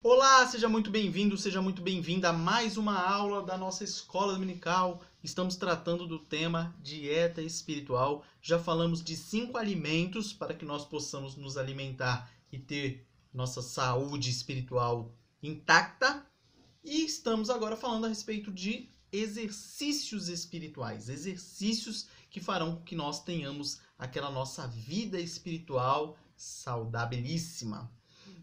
Olá, seja muito bem-vindo, seja muito bem-vinda a mais uma aula da nossa escola dominical. Estamos tratando do tema dieta espiritual. Já falamos de 5 alimentos para que nós possamos nos alimentar e ter nossa saúde espiritual intacta. E estamos agora falando a respeito de exercícios espirituais, exercícios que farão com que nós tenhamos aquela nossa vida espiritual saudabilíssima.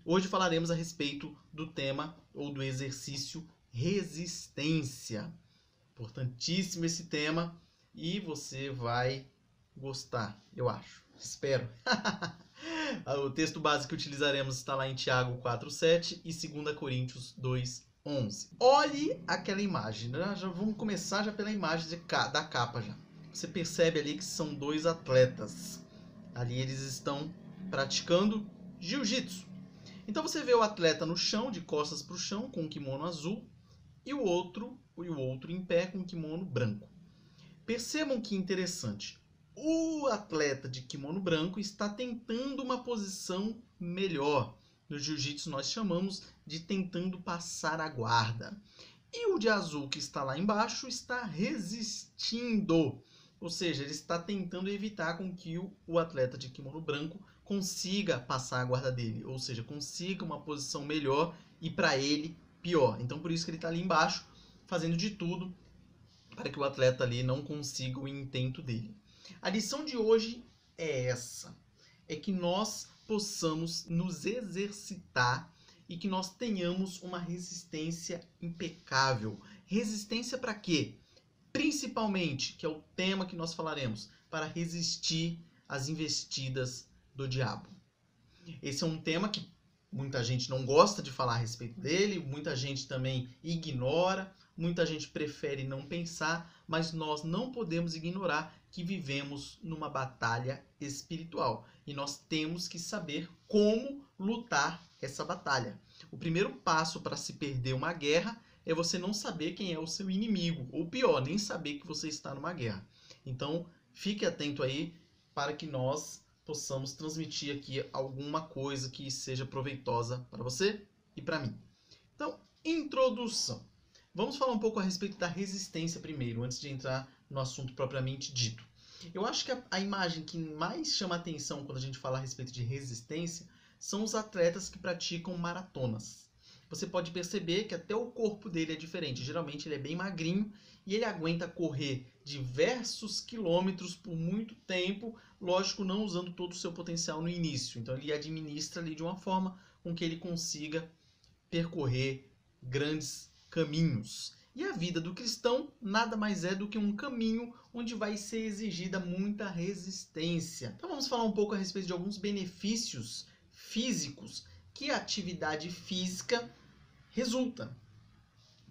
Hoje falaremos a respeito do tema ou do exercício resistência. Importantíssimo esse tema e você vai gostar, eu acho. Espero. O texto base que utilizaremos está lá em Tiago 4:7 e 2 Coríntios 2:11. Olhe aquela imagem, né? Já vamos começar já pela imagem da capa já. Você percebe ali que são dois atletas. Ali eles estão praticando jiu-jitsu. Então você vê o atleta no chão, de costas para o chão, com um kimono azul, e o outro em pé com um kimono branco. Percebam que interessante. O atleta de kimono branco está tentando uma posição melhor. No jiu-jitsu nós chamamos de tentando passar a guarda. E o de azul que está lá embaixo está resistindo. Ou seja, ele está tentando evitar com que o atleta de kimono branco consiga passar a guarda dele. Ou seja, consiga uma posição melhor e para ele pior. Então por isso que ele está ali embaixo fazendo de tudo para que o atleta ali não consiga o intento dele. A lição de hoje é essa. É que nós possamos nos exercitar e que nós tenhamos uma resistência impecável. Resistência para quê? Principalmente, que é o tema que nós falaremos, para resistir às investidas do diabo. Esse é um tema que muita gente não gosta de falar a respeito dele, muita gente também ignora, muita gente prefere não pensar, mas nós não podemos ignorar que vivemos numa batalha espiritual e nós temos que saber como lutar essa batalha. O primeiro passo para se perder uma guerra é você não saber quem é o seu inimigo, ou pior, nem saber que você está numa guerra. Então, fique atento aí para que nós possamos transmitir aqui alguma coisa que seja proveitosa para você e para mim. Então, introdução. Vamos falar um pouco a respeito da resistência primeiro, antes de entrar no assunto propriamente dito. Eu acho que a imagem que mais chama atenção quando a gente fala a respeito de resistência são os atletas que praticam maratonas. Você pode perceber que até o corpo dele é diferente. Geralmente ele é bem magrinho e ele aguenta correr diversos quilômetros por muito tempo, lógico, não usando todo o seu potencial no início. Então ele administra ali de uma forma com que ele consiga percorrer grandes caminhos. E a vida do cristão nada mais é do que um caminho onde vai ser exigida muita resistência. Então vamos falar um pouco a respeito de alguns benefícios físicos que a atividade física resulta.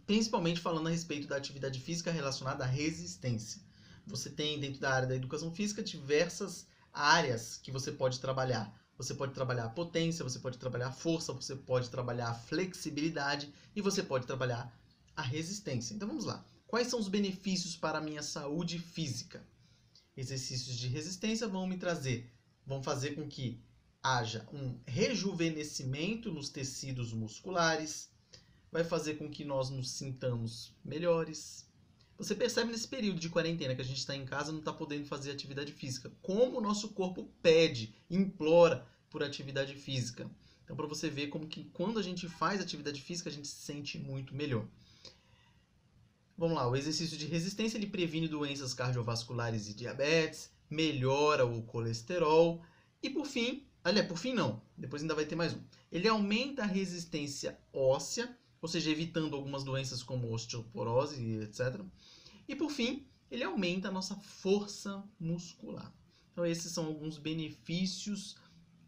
Principalmente falando a respeito da atividade física relacionada à resistência. Você tem dentro da área da educação física diversas áreas que você pode trabalhar. Você pode trabalhar a potência, você pode trabalhar a força, você pode trabalhar a flexibilidade e você pode trabalhar a resistência. Então vamos lá. Quais são os benefícios para a minha saúde física? Exercícios de resistência vão fazer com que haja um rejuvenescimento nos tecidos musculares, vai fazer com que nós nos sintamos melhores. Você percebe nesse período de quarentena que a gente está em casa e não está podendo fazer atividade física, como o nosso corpo pede, implora por atividade física. Então, para você ver como que quando a gente faz atividade física, a gente se sente muito melhor. Vamos lá, o exercício de resistência ele previne doenças cardiovasculares e diabetes, melhora o colesterol e por fim não, depois ainda vai ter mais um. Ele aumenta a resistência óssea, ou seja, evitando algumas doenças como osteoporose e etc. E por fim, ele aumenta a nossa força muscular. Então esses são alguns benefícios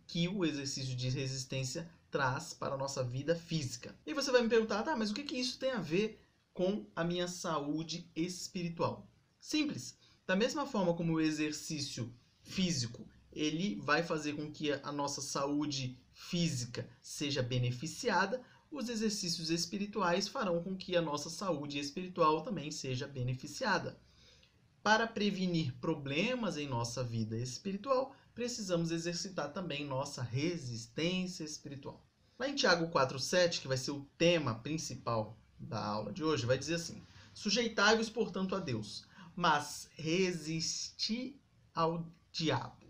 que o exercício de resistência traz para a nossa vida física. E você vai me perguntar, tá, mas o que isso tem a ver com a minha saúde espiritual? Simples. Da mesma forma como o exercício físico ele vai fazer com que a nossa saúde física seja beneficiada, os exercícios espirituais farão com que a nossa saúde espiritual também seja beneficiada. Para prevenir problemas em nossa vida espiritual, precisamos exercitar também nossa resistência espiritual. Lá em Tiago 4,7, que vai ser o tema principal da aula de hoje, vai dizer assim: sujeitai-vos, portanto, a Deus, mas resisti ao diabo,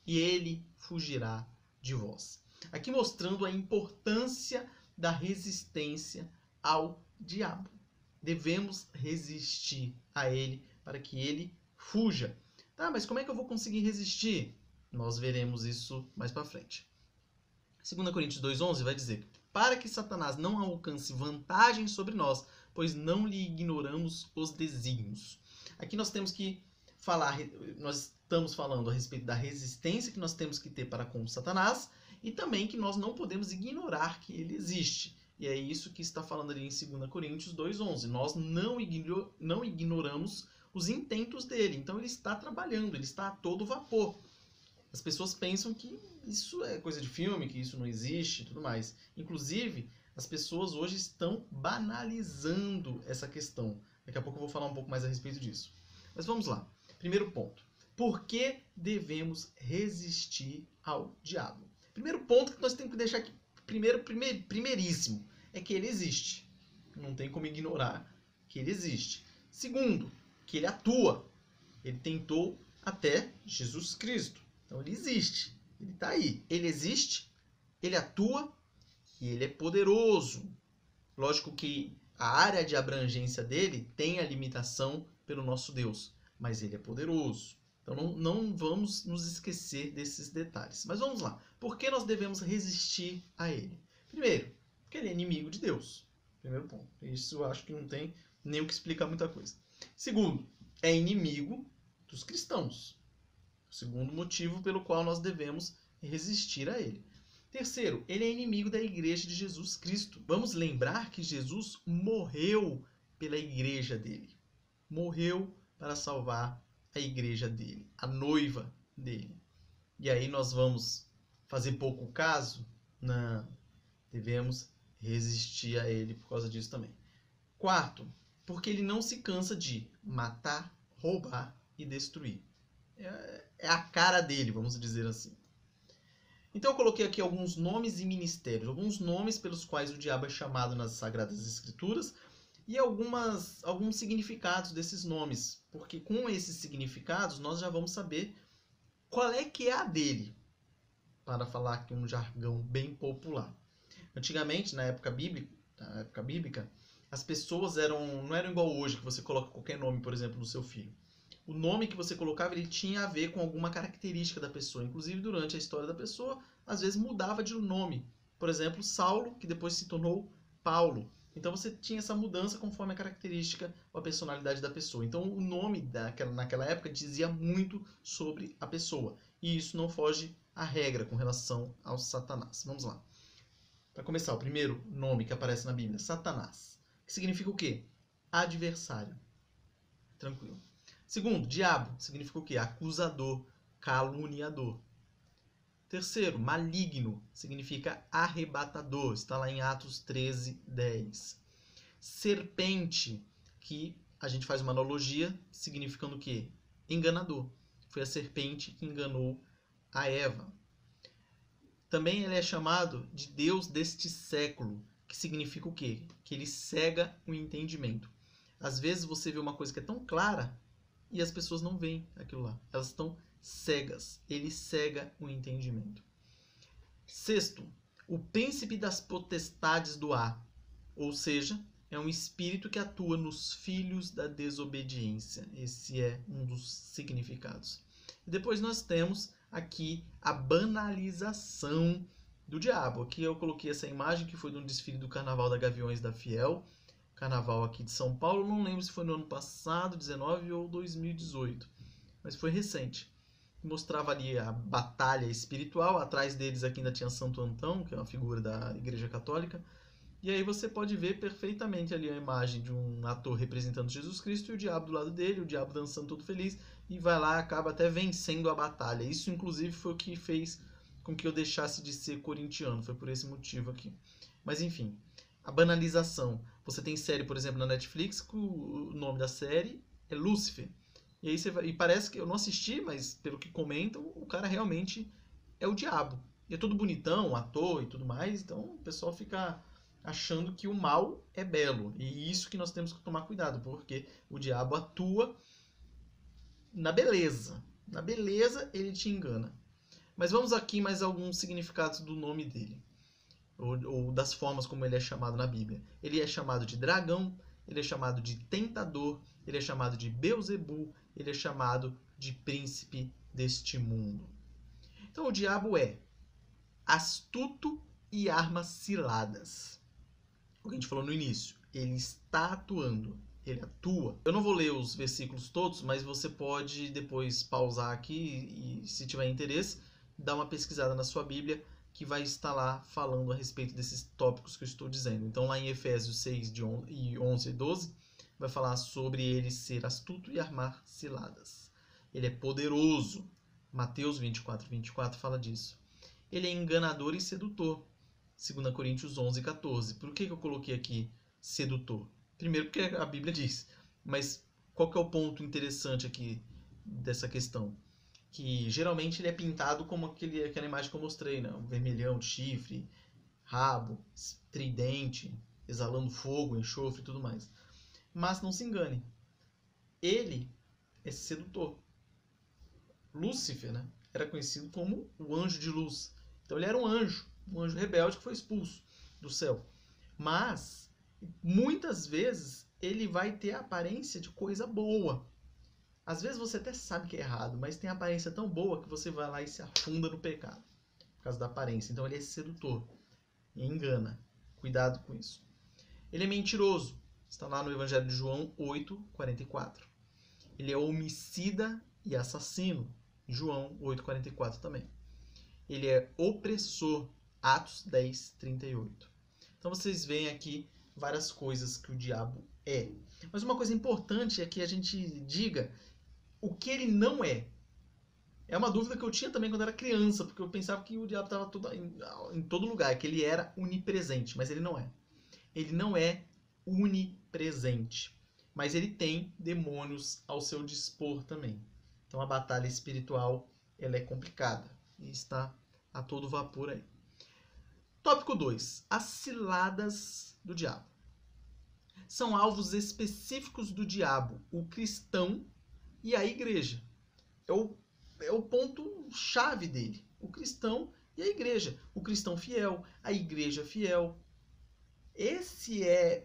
e ele fugirá de vós. Aqui mostrando a importância da resistência ao diabo. Devemos resistir a ele para que ele fuja. Tá, mas como é que eu vou conseguir resistir? Nós veremos isso mais para frente. 2 Coríntios 2,11 vai dizer: para que Satanás não alcance vantagem sobre nós, pois não lhe ignoramos os desígnios. Aqui nós temos que falar, nós estamos falando a respeito da resistência que nós temos que ter para com Satanás e também que nós não podemos ignorar que ele existe. E é isso que está falando ali em 2 Coríntios 2,11. Nós não ignoramos os intentos dele. Então ele está trabalhando, ele está a todo vapor. As pessoas pensam que isso é coisa de filme, que isso não existe e tudo mais. Inclusive, as pessoas hoje estão banalizando essa questão. Daqui a pouco eu vou falar um pouco mais a respeito disso. Mas vamos lá. Primeiro ponto. Por que devemos resistir ao diabo? Primeiro ponto que nós temos que deixar aqui, primeiríssimo, é que ele existe. Não tem como ignorar que ele existe. Segundo, que ele atua. Ele tentou até Jesus Cristo. Então ele existe, ele está aí. Ele existe, ele atua e ele é poderoso. Lógico que a área de abrangência dele tem a limitação pelo nosso Deus, mas ele é poderoso. Então não vamos nos esquecer desses detalhes. Mas vamos lá. Por que nós devemos resistir a ele? Primeiro, porque ele é inimigo de Deus. Primeiro ponto. Isso eu acho que não tem nem o que explicar muita coisa. Segundo, é inimigo dos cristãos. O segundo motivo pelo qual nós devemos resistir a ele. Terceiro, ele é inimigo da igreja de Jesus Cristo. Vamos lembrar que Jesus morreu pela igreja dele. Morreu para salvar a igreja dele, a noiva dele. E aí nós vamos fazer pouco caso? Não. Devemos resistir a ele por causa disso também. Quarto, porque ele não se cansa de matar, roubar e destruir. É a cara dele, vamos dizer assim. Então eu coloquei aqui alguns nomes e ministérios, alguns nomes pelos quais o diabo é chamado nas Sagradas Escrituras e alguns significados desses nomes, porque com esses significados nós já vamos saber qual é que é a dele, para falar aqui um jargão bem popular. Antigamente, na época bíblica, as pessoas não eram igual hoje, que você coloca qualquer nome, por exemplo, no seu filho. O nome que você colocava, ele tinha a ver com alguma característica da pessoa. Inclusive, durante a história da pessoa, às vezes mudava de nome. Por exemplo, Saulo, que depois se tornou Paulo. Então, você tinha essa mudança conforme a característica ou a personalidade da pessoa. Então, o nome naquela época dizia muito sobre a pessoa. E isso não foge à regra com relação ao Satanás. Vamos lá. Para começar, o primeiro nome que aparece na Bíblia, Satanás. Que significa o quê? Adversário. Tranquilo. Segundo, diabo, significa o quê? Acusador, caluniador. Terceiro, maligno, significa arrebatador. Está lá em Atos 13:10. Serpente, que a gente faz uma analogia, significando o quê? Enganador. Foi a serpente que enganou a Eva. Também ele é chamado de Deus deste século, que significa o quê? Que ele cega o entendimento. Às vezes você vê uma coisa que é tão clara e as pessoas não veem aquilo lá. Elas estão cegas. Ele cega o entendimento. Sexto, o príncipe das potestades do ar. Ou seja, é um espírito que atua nos filhos da desobediência. Esse é um dos significados. E depois nós temos aqui a banalização do diabo. Aqui eu coloquei essa imagem que foi de um desfile do Carnaval da Gaviões da Fiel. Carnaval aqui de São Paulo, não lembro se foi no ano passado, 19 ou 2018, mas foi recente. Mostrava ali a batalha espiritual, atrás deles aqui ainda tinha Santo Antão, que é uma figura da Igreja Católica, e aí você pode ver perfeitamente ali a imagem de um ator representando Jesus Cristo e o diabo do lado dele, o diabo dançando todo feliz, e vai lá e acaba até vencendo a batalha. Isso inclusive foi o que fez com que eu deixasse de ser corintiano, foi por esse motivo aqui. Mas enfim, a banalização. Você tem série, por exemplo, na Netflix, que o nome da série é Lúcifer. E aí e parece que eu não assisti, mas pelo que comentam, o cara realmente é o diabo. é todo bonitão, ator e tudo mais, então o pessoal fica achando que o mal é belo. E isso que nós temos que tomar cuidado, porque o diabo atua na beleza. Na beleza ele te engana. Mas vamos aqui mais alguns significados do nome dele, ou das formas como ele é chamado na Bíblia. Ele é chamado de dragão, ele é chamado de tentador, ele é chamado de Beuzebu, ele é chamado de príncipe deste mundo. Então o diabo é astuto e armas ciladas. O que a gente falou no início, ele está atuando, ele atua. Eu não vou ler os versículos todos, mas você pode depois pausar aqui e, se tiver interesse, dar uma pesquisada na sua Bíblia, que vai estar lá falando a respeito desses tópicos que eu estou dizendo. Então lá em Efésios 6, de 11 e 12, vai falar sobre ele ser astuto e armar ciladas. Ele é poderoso. Mateus 24, 24 fala disso. Ele é enganador e sedutor. 2 Coríntios 11, 14. Por que eu coloquei aqui sedutor? Primeiro porque a Bíblia diz. Mas qual que é o ponto interessante aqui dessa questão? Que geralmente ele é pintado como aquela imagem que eu mostrei, né? Um vermelhão de chifre, rabo, tridente, exalando fogo, enxofre e tudo mais. Mas não se engane. Ele é sedutor. Lúcifer, né? Era conhecido como o anjo de luz. Então ele era um anjo rebelde que foi expulso do céu. Mas, muitas vezes, ele vai ter a aparência de coisa boa. Às vezes você até sabe que é errado, mas tem a aparência tão boa que você vai lá e se afunda no pecado. Por causa da aparência. Então ele é sedutor. E engana. Cuidado com isso. Ele é mentiroso. Está lá no Evangelho de João 8, 44. Ele é homicida e assassino. João 8, 44 também. Ele é opressor. Atos 10, 38. Então vocês veem aqui várias coisas que o diabo é. Mas uma coisa importante é que a gente diga o que ele não é. É uma dúvida que eu tinha também quando era criança, porque eu pensava que o diabo estava em todo lugar, que ele era onipresente, mas ele não é. Ele não é onipresente, mas ele tem demônios ao seu dispor também. Então a batalha espiritual ela é complicada e está a todo vapor aí. Tópico 2. As ciladas do diabo. São alvos específicos do diabo, o cristão e a igreja. É o ponto-chave dele. O cristão e a igreja. O cristão fiel, a igreja fiel. Esse é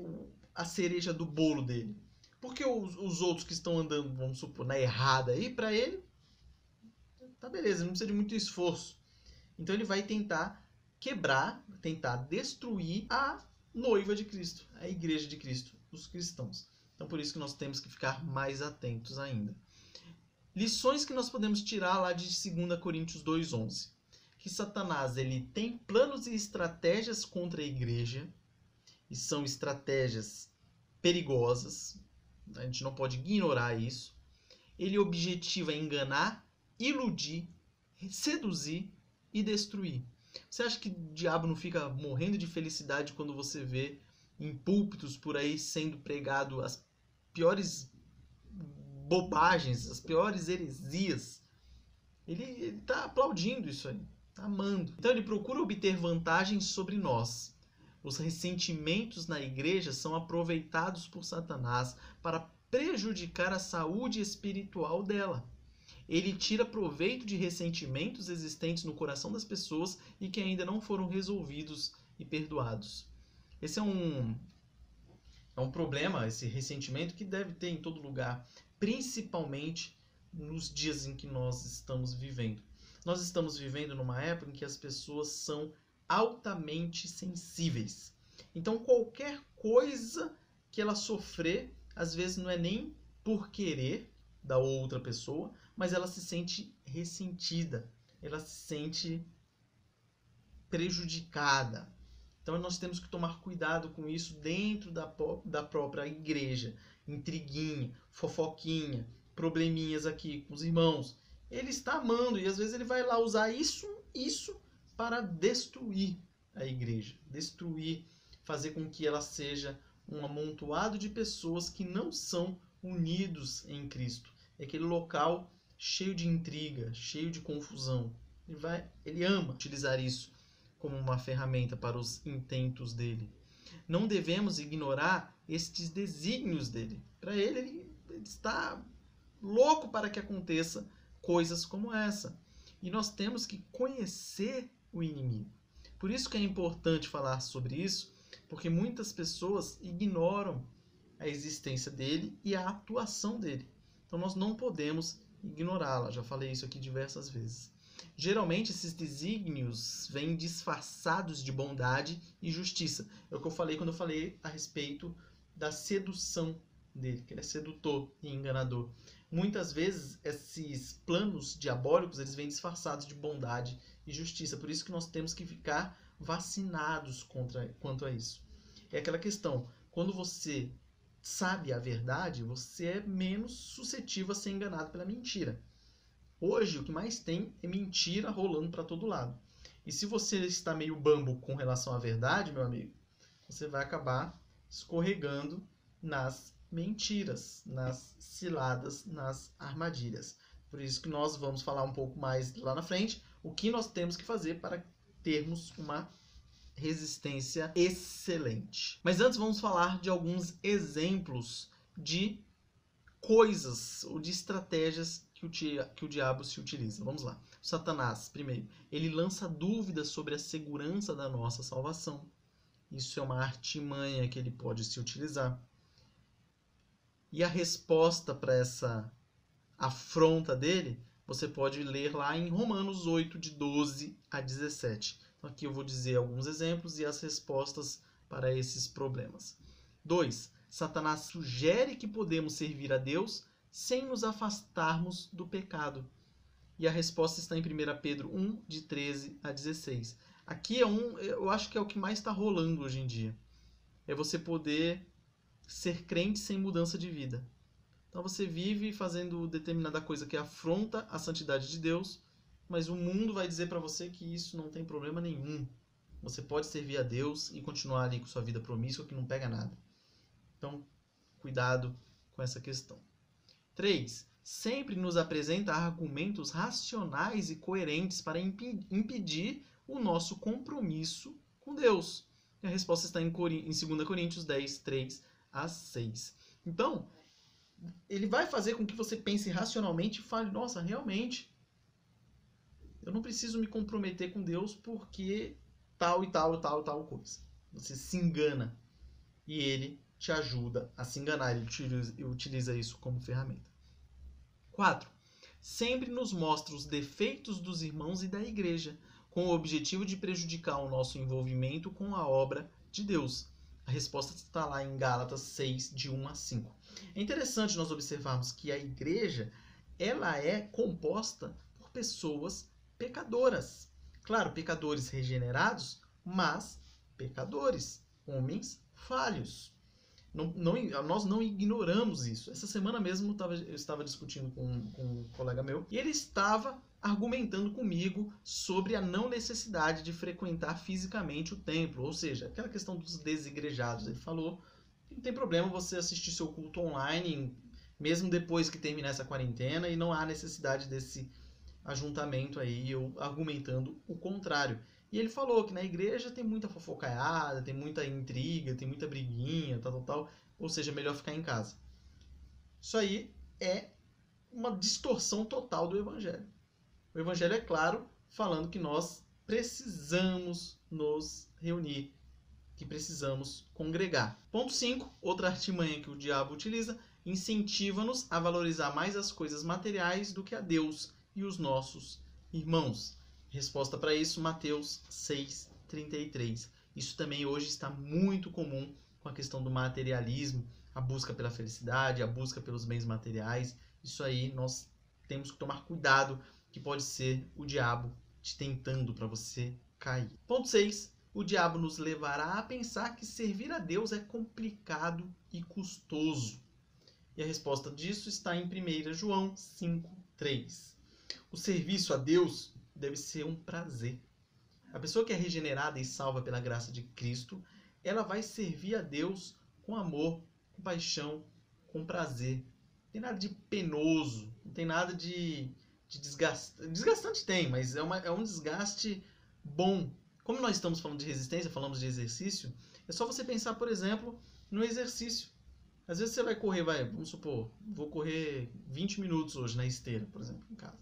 a cereja do bolo dele. Porque os outros que estão andando, vamos supor, na errada aí, para ele, tá beleza, não precisa de muito esforço. Então ele vai tentar quebrar, tentar destruir a noiva de Cristo, a igreja de Cristo, os cristãos. Então por isso que nós temos que ficar mais atentos ainda. Lições que nós podemos tirar lá de 2 Coríntios 2:11. Que Satanás ele tem planos e estratégias contra a igreja, e são estratégias perigosas, a gente não pode ignorar isso. Ele objetiva enganar, iludir, seduzir e destruir. Você acha que o diabo não fica morrendo de felicidade quando você vê em púlpitos por aí sendo pregado as piores bobagens, as piores heresias? Ele está aplaudindo isso aí, está amando. Então ele procura obter vantagens sobre nós. Os ressentimentos na igreja são aproveitados por Satanás para prejudicar a saúde espiritual dela. Ele tira proveito de ressentimentos existentes no coração das pessoas e que ainda não foram resolvidos e perdoados. Esse é um problema, esse ressentimento que deve ter em todo lugar, principalmente nos dias em que nós estamos vivendo. Nós estamos vivendo numa época em que as pessoas são altamente sensíveis. Então qualquer coisa que ela sofrer, às vezes não é nem por querer da outra pessoa, mas ela se sente ressentida, ela se sente prejudicada. Então nós temos que tomar cuidado com isso dentro da própria igreja. Intriguinha, fofoquinha, probleminhas aqui com os irmãos. Ele está amando e às vezes ele vai lá usar isso para destruir a igreja, destruir, fazer com que ela seja um amontoado de pessoas que não são unidos em Cristo. É aquele local cheio de intriga, cheio de confusão. Ele ama utilizar isso como uma ferramenta para os intentos dele. Não devemos ignorar estes desígnios dele. Para ele está louco para que aconteça coisas como essa. E nós temos que conhecer o inimigo. Por isso que é importante falar sobre isso, porque muitas pessoas ignoram a existência dele e a atuação dele. Então nós não podemos ignorá-la. Já falei isso aqui diversas vezes. Geralmente esses desígnios vêm disfarçados de bondade e justiça. É o que eu falei quando eu falei a respeito da sedução dele, que ele é sedutor e enganador. Muitas vezes esses planos diabólicos eles vêm disfarçados de bondade e justiça. Por isso que nós temos que ficar vacinados quanto a isso. É aquela questão, quando você sabe a verdade, você é menos suscetível a ser enganado pela mentira. Hoje, o que mais tem é mentira rolando para todo lado. E se você está meio bambo com relação à verdade, meu amigo, você vai acabar escorregando nas mentiras, nas ciladas, nas armadilhas. Por isso que nós vamos falar um pouco mais lá na frente o que nós temos que fazer para termos uma resistência excelente. Mas antes vamos falar de alguns exemplos de coisas ou de estratégias que o diabo se utiliza. Vamos lá. Satanás, primeiro, ele lança dúvidas sobre a segurança da nossa salvação. Isso é uma artimanha que ele pode se utilizar. E a resposta para essa afronta dele, você pode ler lá em Romanos 8, de 12 a 17. Então aqui eu vou dizer alguns exemplos e as respostas para esses problemas. 2. Satanás sugere que podemos servir a Deus sem nos afastarmos do pecado. E a resposta está em 1 Pedro 1, de 13 a 16. Aqui eu acho que é o que mais está rolando hoje em dia. É você poder ser crente sem mudança de vida. Então você vive fazendo determinada coisa que afronta a santidade de Deus, mas o mundo vai dizer para você que isso não tem problema nenhum. Você pode servir a Deus e continuar ali com sua vida promíscua que não pega nada. Então, cuidado com essa questão. 3. Sempre nos apresenta argumentos racionais e coerentes para impedir o nosso compromisso com Deus. E a resposta está em 2 Coríntios 10, 3 a 6. Então, ele vai fazer com que você pense racionalmente e fale, nossa, realmente, eu não preciso me comprometer com Deus porque tal e tal e tal e tal coisa. Você se engana e ele te ajuda a se enganar. Ele utiliza isso como ferramenta. 4. Sempre nos mostra os defeitos dos irmãos e da igreja, com o objetivo de prejudicar o nosso envolvimento com a obra de Deus. A resposta está lá em Gálatas 6, de 1 a 5. É interessante nós observarmos que a igreja ela é composta por pessoas pecadoras. Claro, pecadores regenerados, mas pecadores, homens falhos. Nós não ignoramos isso. Essa semana mesmo eu estava discutindo com um colega meu e ele estava argumentando comigo sobre a não necessidade de frequentar fisicamente o templo, ou seja, aquela questão dos desigrejados. Ele falou que não tem problema você assistir seu culto online, mesmo depois que terminar essa quarentena, e não há necessidade desse ajuntamento aí, eu argumentando o contrário. E ele falou que na igreja tem muita fofocaiada, tem muita intriga, tem muita briguinha, tal. Ou seja, é melhor ficar em casa. Isso aí é uma distorção total do evangelho. O evangelho é claro, falando que nós precisamos nos reunir, que precisamos congregar. Ponto 5, outra artimanha que o diabo utiliza, incentiva-nos a valorizar mais as coisas materiais do que a Deus e os nossos irmãos. Resposta para isso, Mateus 6:33. Isso também hoje está muito comum com a questão do materialismo, a busca pela felicidade, a busca pelos bens materiais. Isso aí nós temos que tomar cuidado, que pode ser o diabo te tentando para você cair. Ponto 6. O diabo nos levará a pensar que servir a Deus é complicado e custoso. E a resposta disso está em 1 João 5:3. O serviço a Deus deve ser um prazer. A pessoa que é regenerada e salva pela graça de Cristo, ela vai servir a Deus com amor, com paixão, com prazer. Não tem nada de penoso, não tem nada de de desgaste. Desgastante tem, mas é um desgaste bom. Como nós estamos falando de resistência, falamos de exercício, é só você pensar, por exemplo, no exercício. Às vezes você vai correr, vamos supor, vou correr 20 minutos hoje na esteira, por exemplo, em casa.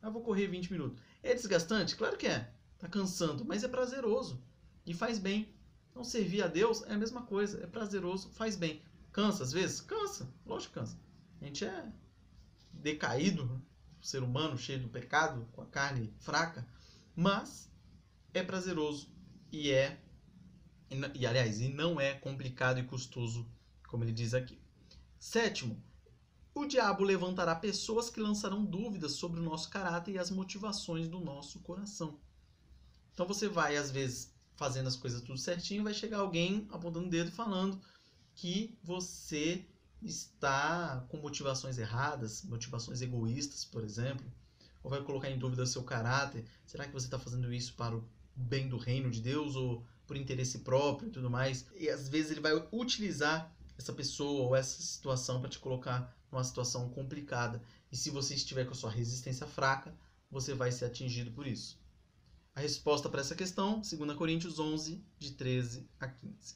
Eu vou correr 20 minutos. É desgastante? Claro que é. Tá cansando, mas é prazeroso e faz bem. Então, servir a Deus é a mesma coisa, é prazeroso, faz bem. Cansa às vezes? Cansa, lógico que cansa. A gente é decaído, ser humano cheio do pecado, com a carne fraca, mas é prazeroso e aliás, não é complicado e custoso, como ele diz aqui. Sétimo, o diabo levantará pessoas que lançarão dúvidas sobre o nosso caráter e as motivações do nosso coração. Então você vai, às vezes, fazendo as coisas tudo certinho, vai chegar alguém apontando o dedo e falando que você está com motivações erradas, motivações egoístas, por exemplo, ou vai colocar em dúvida o seu caráter. Será que você está fazendo isso para o bem do reino de Deus ou por interesse próprio e tudo mais? E às vezes ele vai utilizar essa pessoa ou essa situação para te colocar numa situação complicada. E se você estiver com a sua resistência fraca, você vai ser atingido por isso. A resposta para essa questão, 2 Coríntios 11, de 13 a 15.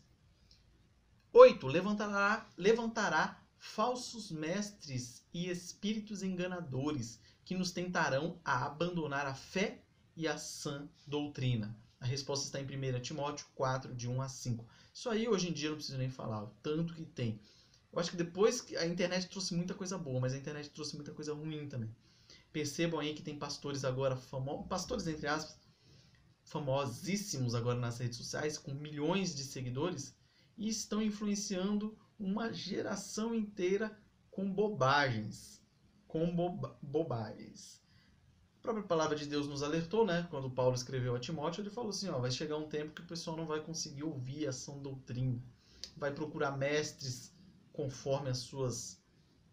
8. Levantará falsos mestres e espíritos enganadores que nos tentarão a abandonar a fé e a sã doutrina. A resposta está em 1 Timóteo 4, de 1 a 5. Isso aí, hoje em dia, eu não preciso nem falar, o tanto que tem. Eu acho que depois que a internet trouxe muita coisa boa, mas a internet trouxe muita coisa ruim também. Percebam aí que tem pastores agora famosos, pastores entre aspas, famosíssimos agora nas redes sociais, com milhões de seguidores, e estão influenciando uma geração inteira com bobagens. Bobagens. A própria palavra de Deus nos alertou, né? Quando Paulo escreveu a Timóteo, ele falou assim, vai chegar um tempo que o pessoal não vai conseguir ouvir a sã doutrina. Vai procurar mestres conforme as suas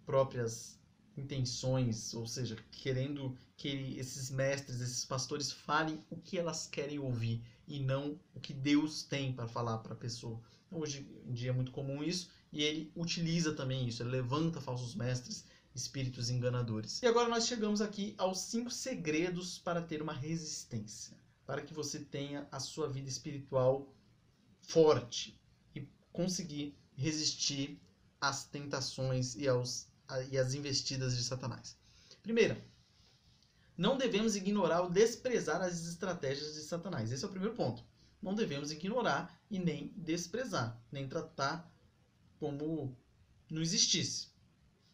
próprias intenções, ou seja, querendo que esses mestres, esses pastores falem o que elas querem ouvir e não o que Deus tem para falar para a pessoa. Hoje em dia é muito comum isso e ele utiliza também isso, ele levanta falsos mestres, espíritos enganadores. E agora nós chegamos aqui aos 5 segredos para ter uma resistência, para que você tenha a sua vida espiritual forte e conseguir resistir às tentações e às investidas de Satanás. Primeira, não devemos ignorar ou desprezar as estratégias de Satanás. Esse é o primeiro ponto. Não devemos ignorar e nem desprezar, nem tratar como não existisse.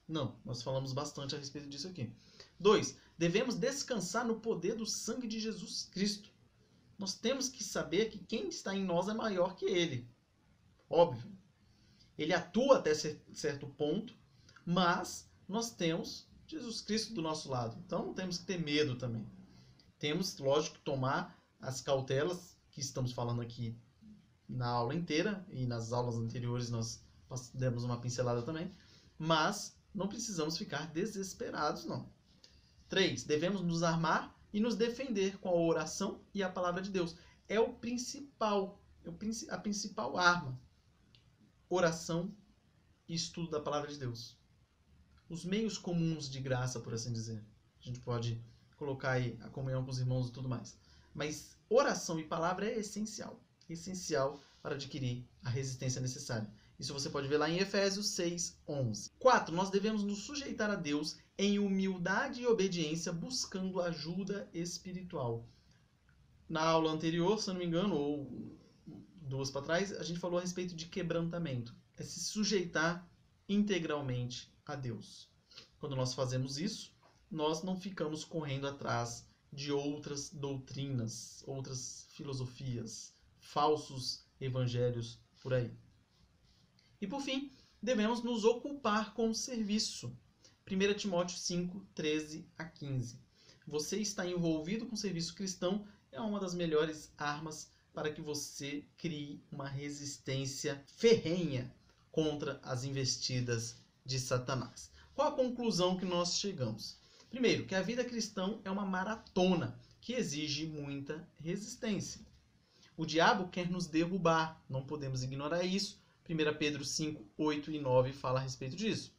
Não, nós falamos bastante a respeito disso aqui. 2, devemos descansar no poder do sangue de Jesus Cristo. Nós temos que saber que quem está em nós é maior que ele. Óbvio. Ele atua até certo ponto, mas nós temos Jesus Cristo do nosso lado. Então não temos que ter medo também. Temos, lógico, que tomar as cautelas que estamos falando aqui na aula inteira, e nas aulas anteriores nós demos uma pincelada também, mas não precisamos ficar desesperados, não. 3, devemos nos armar e nos defender com a oração e a palavra de Deus. É a principal arma. Oração e estudo da palavra de Deus. Os meios comuns de graça, por assim dizer. A gente pode colocar aí a comunhão com os irmãos e tudo mais. Mas oração e palavra é essencial. Essencial para adquirir a resistência necessária. Isso você pode ver lá em Efésios 6, 11. 4. Nós devemos nos sujeitar a Deus em humildade e obediência, buscando ajuda espiritual. Na aula anterior, se eu não me engano, ou 2 para trás, a gente falou a respeito de quebrantamento. É se sujeitar integralmente a Deus. Quando nós fazemos isso, nós não ficamos correndo atrás de outras doutrinas, outras filosofias, falsos evangelhos por aí. E por fim, devemos nos ocupar com o serviço. 1 Timóteo 5, 13 a 15. Você está envolvido com o serviço cristão é uma das melhores armas para que você crie uma resistência ferrenha contra as investidas de Satanás. Qual a conclusão que nós chegamos? Primeiro, que a vida cristã é uma maratona que exige muita resistência. O diabo quer nos derrubar, não podemos ignorar isso. 1 Pedro 5, 8 e 9 fala a respeito disso.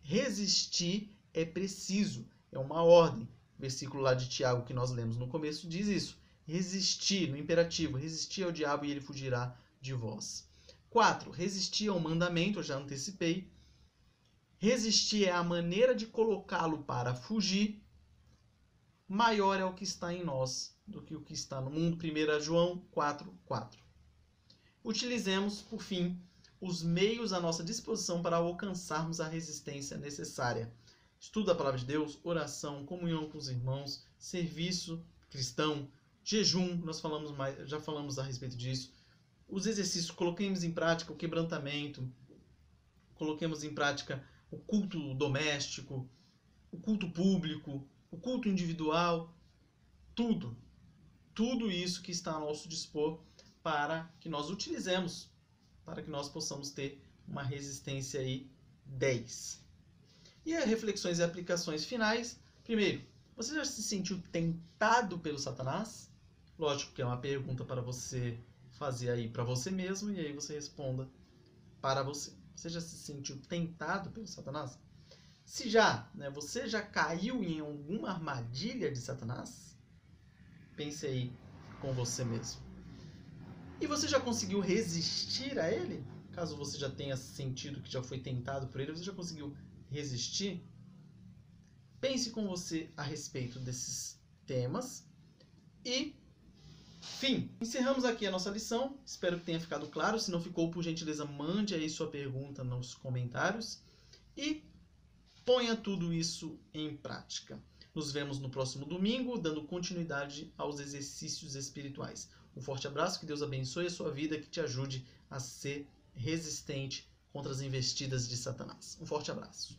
Resistir é preciso, é uma ordem. versículo lá de Tiago que nós lemos no começo diz isso. Resistir, no imperativo, resistir ao diabo e ele fugirá de vós. 4. Resistir ao mandamento, eu já antecipei. Resistir é a maneira de colocá-lo para fugir. Maior é o que está em nós do que o que está no mundo. 1 João 4:4. Utilizemos, por fim, os meios à nossa disposição para alcançarmos a resistência necessária. Estudo da palavra de Deus, oração, comunhão com os irmãos, serviço cristão, jejum, já falamos a respeito disso. Os exercícios, coloquemos em prática o quebrantamento, coloquemos em prática o culto doméstico, o culto público, o culto individual, tudo isso que está a nosso dispor para que nós utilizemos, para que nós possamos ter uma resistência aí 10. E as reflexões e aplicações finais. Primeiro, você já se sentiu tentado pelo Satanás? Lógico que é uma pergunta para você fazer aí para você mesmo e aí você responda para você. Você já se sentiu tentado pelo Satanás? Se já, você já caiu em alguma armadilha de Satanás? Pense aí com você mesmo. E você já conseguiu resistir a ele? Caso você já tenha sentido que já foi tentado por ele, você já conseguiu resistir? Pense com você a respeito desses temas. E, fim, encerramos aqui a nossa lição. Espero que tenha ficado claro. Se não ficou, por gentileza, mande aí sua pergunta nos comentários. E ponha tudo isso em prática. Nos vemos no próximo domingo, dando continuidade aos exercícios espirituais. Um forte abraço, que Deus abençoe a sua vida, que te ajude a ser resistente contra as investidas de Satanás. Um forte abraço.